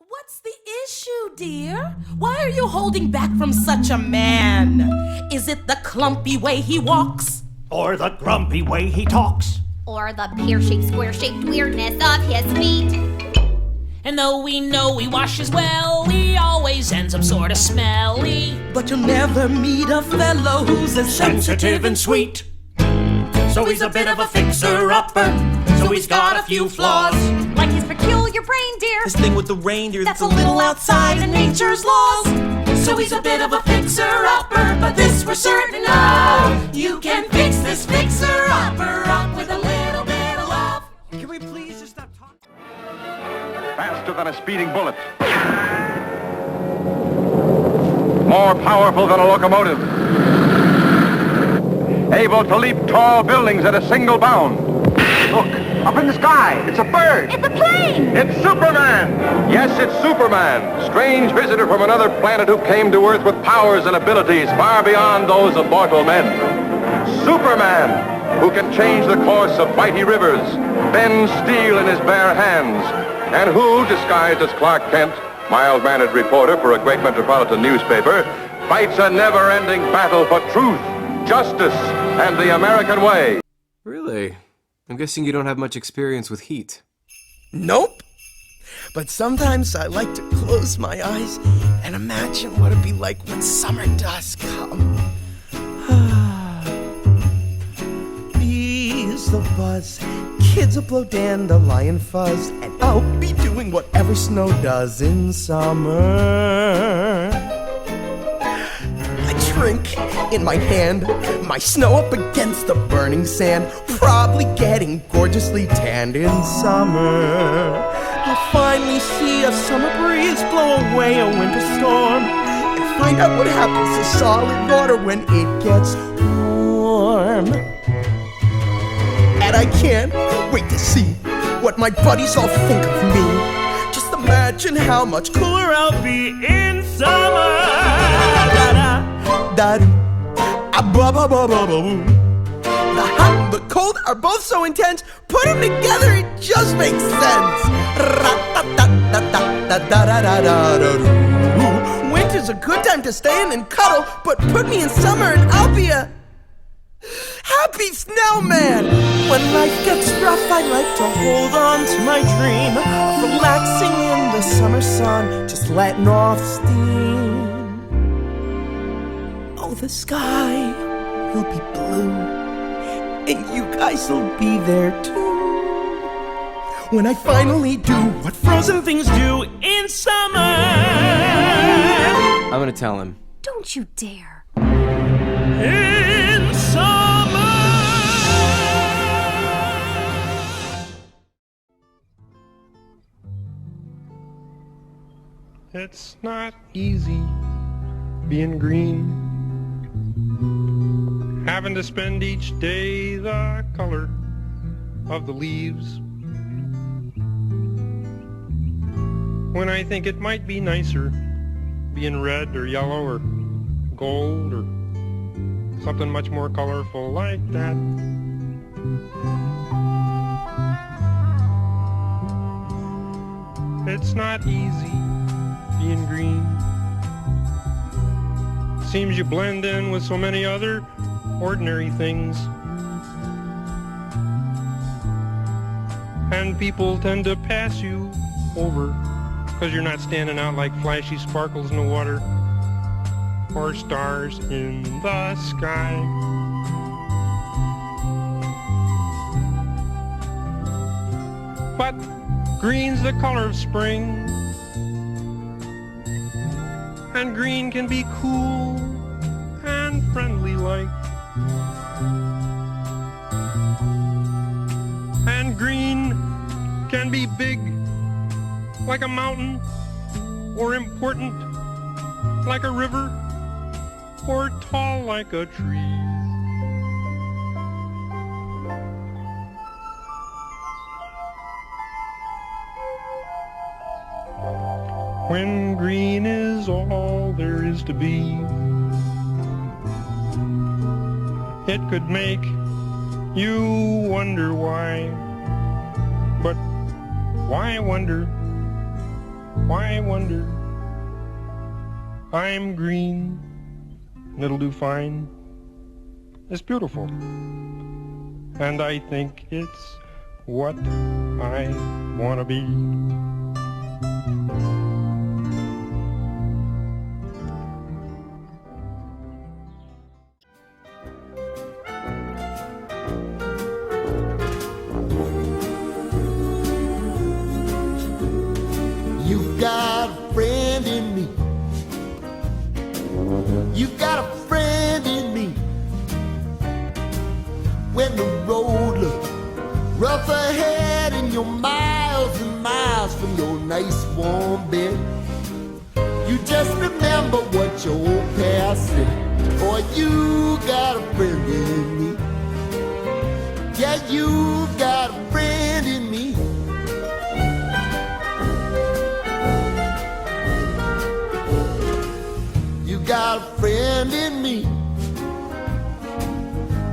What's the issue, dear? Why are you holding back from such a man? Is it the clumpy way he walks? Or the grumpy way he talks? Or the pear-shaped, square-shaped weirdness of his feet? And though we know he washes well, he always ends up sorta smelly. But you'll never meet a fellow who's as Sensitive and sweet. So he's a bit of a fixer-upper. So he's got a few flaws. Like his peculiar reindeer. This thing with the reindeer That's a little outside of nature's laws. So he's a bit of a fixer-upper, but this we're certain of. You can fix this fixer-upper up with a little bit of love. Can we please just stop talking? Faster than a speeding bullet. More powerful than a locomotive. Able to leap tall buildings at a single bound. Look, up in the sky, it's a bird. It's a plane! It's Superman! Yes, it's Superman, strange visitor from another planet who came to Earth with powers and abilities far beyond those of mortal men. Superman, who can change the course of mighty rivers, bend steel in his bare hands, and who, disguised as Clark Kent, mild-mannered reporter for a great metropolitan newspaper, fights a never-ending battle for truth, justice, and the American way. Really? I'm guessing you don't have much experience with heat. Nope. But sometimes I like to close my eyes and imagine what it'd be like when summer does come. Bees the buzz, kids will blow dandelion fuzz, and I'll be doing whatever snow does in summer. A drink in my hand, my snow up against the burning sand, probably getting gorgeously tanned in summer. I'll finally see a summer breeze blow away a winter storm, and find out what happens to solid water when it gets warm. And I can't wait to see what my buddies all think of me. Just imagine how much cooler I'll be in summer. Da-da, ba-ba-ba-ba-ba-boo. The hot and the cold are both so intense, put them together, it just makes sense. Ra-ta-ta-ta-ta-da-da-da-da-doo. Winter's a good time to stay in and cuddle, but put me in summer and I'll be a happy snowman. When life gets rough, I like to hold on to my dream of relaxing in the summer sun, just letting off steam. Oh, the sky will be blue, and you guys will be there too. When I finally do what frozen things do in summer. I'm gonna tell him. Don't you dare. In summer. It's not easy being green, having to spend each day the color of the leaves, when I think it might be nicer being red or yellow or gold or something much more colorful like that. It's not easy being green. Seems you blend in with so many other ordinary things, and people tend to pass you over because you're not standing out like flashy sparkles in the water or stars in the sky. But green's the color of spring, and green can be cool and friendly like. And green can be big like a mountain, or important like a river, or tall like a tree. When green is all there is to be, it could make you wonder why. But why wonder Why wonder? I'm green, and it'll do fine. It's beautiful, and I think it's what I want to be. You've got a friend in me. You've got a friend in me. When the road looks rough ahead and you're miles and miles from your nice warm bed, you just remember what your old past said. Boy, you got a friend in me. Yeah, you got a friend in me. You got a friend in me.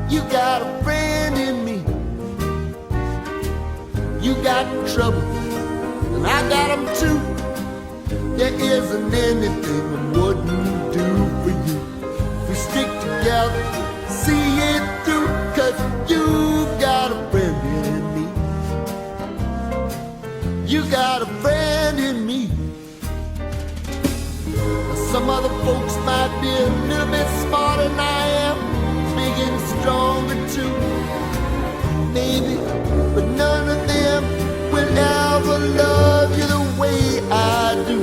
You got a friend in me. You got trouble, and I got them too. There isn't anything I wouldn't do for you. If we stick together, see it through, 'cause you got a friend in me. You got a friend in me. Some other folks might be a little bit smarter than I am, big and stronger too, maybe, but none of them will ever love you the way I do.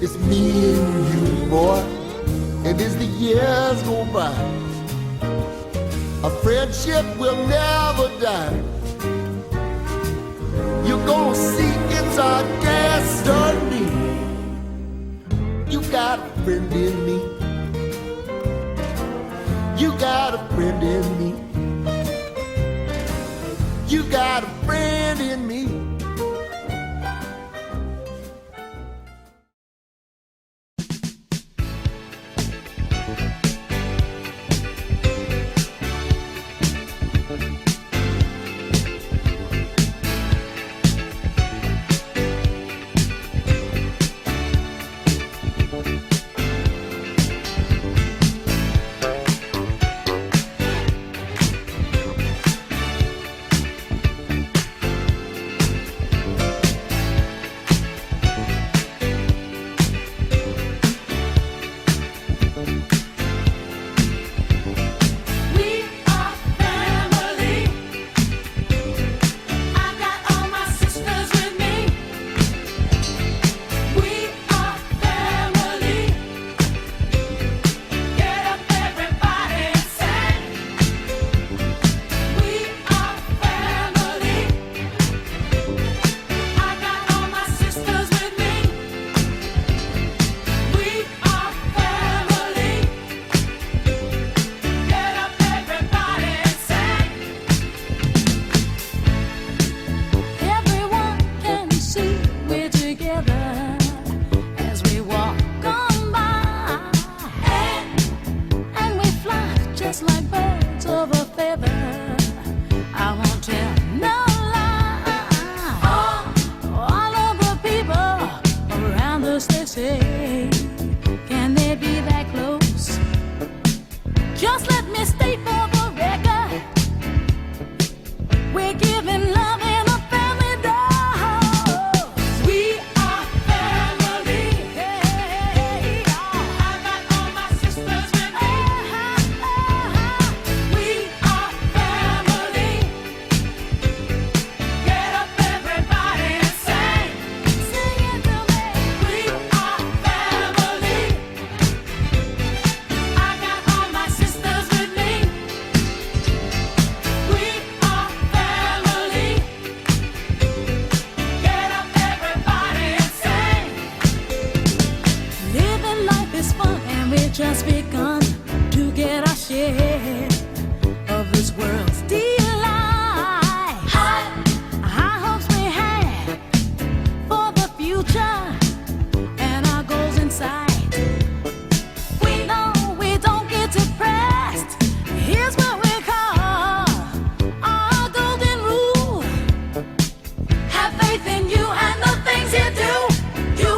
It's me and you, boy, and as the years go by, a friendship will never die. You're gonna see it's our destiny. You got a friend in me. You got a friend in me. You got a friend in me. Just begun to get our share of this world's delight. High hopes we had for the future and our goals in sight. We know we don't get depressed. Here's what we call our golden rule. Have faith in you and the things you do. You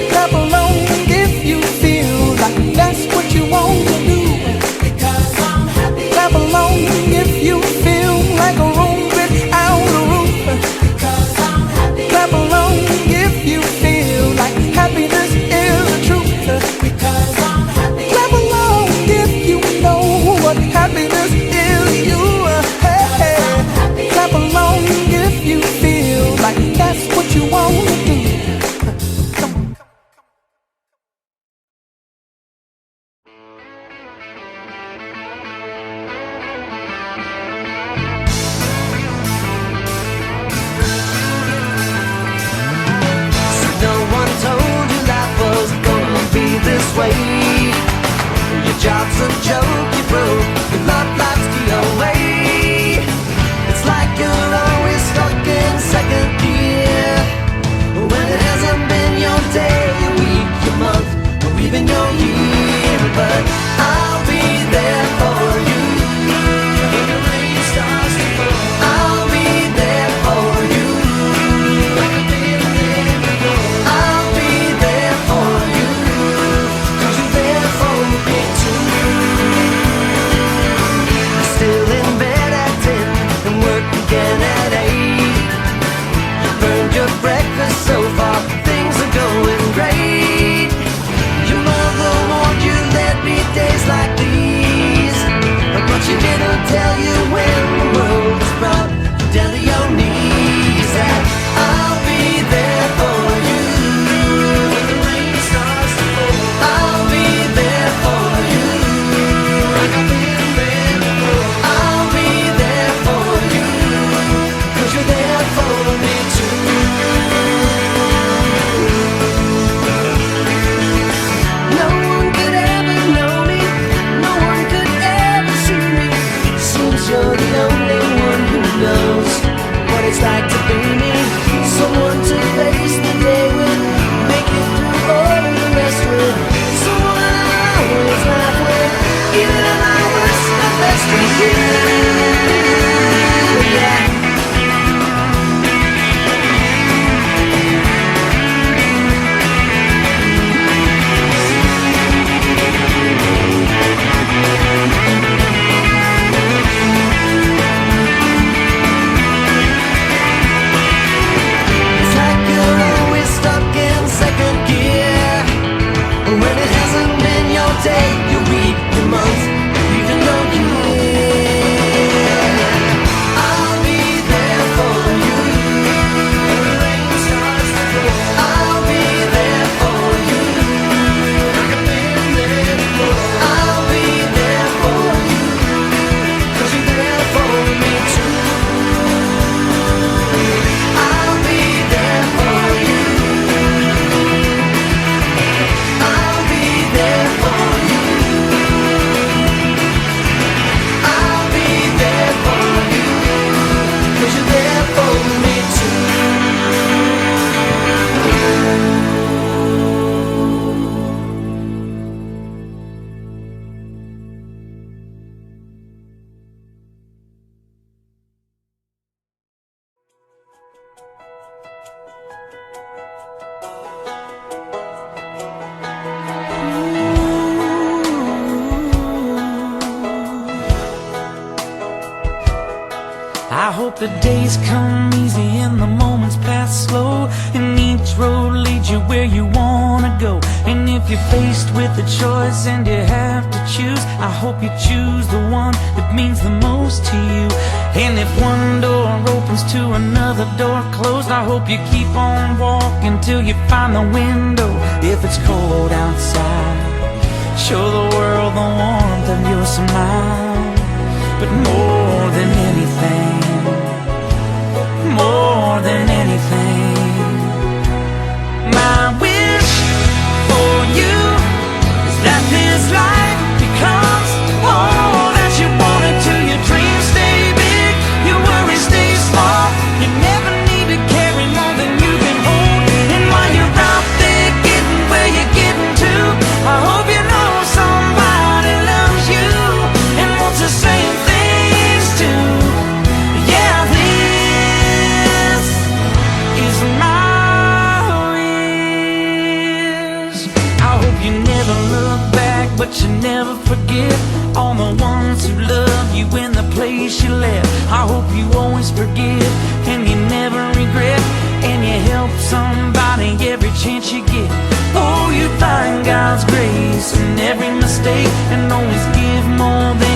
Clap along if you feel like that's what you want to do. Because I'm happy. Clap along if you feel like a room without a roof. Because I'm happy. Clap along if you feel like happiness is the truth. Because I'm happy. Clap along if you know what happiness is. You, hey. Clap along if you feel like that's what you want to do. No one told you life was gonna be this way. Your job's a joke, you broke, your love life's the away. It's like you're always stuck in second gear, when it hasn't been your day, your week, your month, or even your year. But I'll be there for you when the rain starts to fall. I'll be there for you like I've been there before. I'll be there for you 'cause you're there for me too. You're still in bed at 10 and work again at 8. You burned your breakfast so far, things are going great. Your mother warned you there'd be days like these, but she didn't tell you when the world was brought down to your knees. That I'll be there for you when the rain starts to fall. I'll be there for you like I've been there before. I'll be there for you 'cause you're there for me too. No one could ever know me, no one could ever see me. Seems you're the only one who knows what it's like to be me. Someone to face the day with, make it through all the rest with. Someone I always laugh with, even at my worst, my best with you. Yeah. It's like you're always stuck in second gear, when it hasn't been your day, your week, your month, or even your year. I'll be there for you when the rain starts to fall. I'll be there for you like I've been there before. I'll be there for you 'cause you're there for me too. I'll be there for you. I'll be there for you. I'll be there for you 'cause you're there for me too. I hope the days come easy and the moments pass slow, and each road leads you where you wanna go. And if you're faced with a choice and you have to choose, I hope you choose the one that means the most to you. And if one door opens to another door closed, I hope you keep on walking till you find the window. If it's cold outside, show the world the warmth of your smile. But more than anything, more than anything, my wish for you is that this life becomes all that you wanted to. Your dreams stay big, your worries stay small. You never need to carry more than you can hold. And while you're out there getting where you're getting to, I hope you know somebody loves you and wants the same things too. Yeah, this is You never look back, but you never forget all the ones who love you in the place you left. I hope you always forgive and you never regret, and you help somebody every chance you get. Oh, you find God's grace in every mistake and always give more than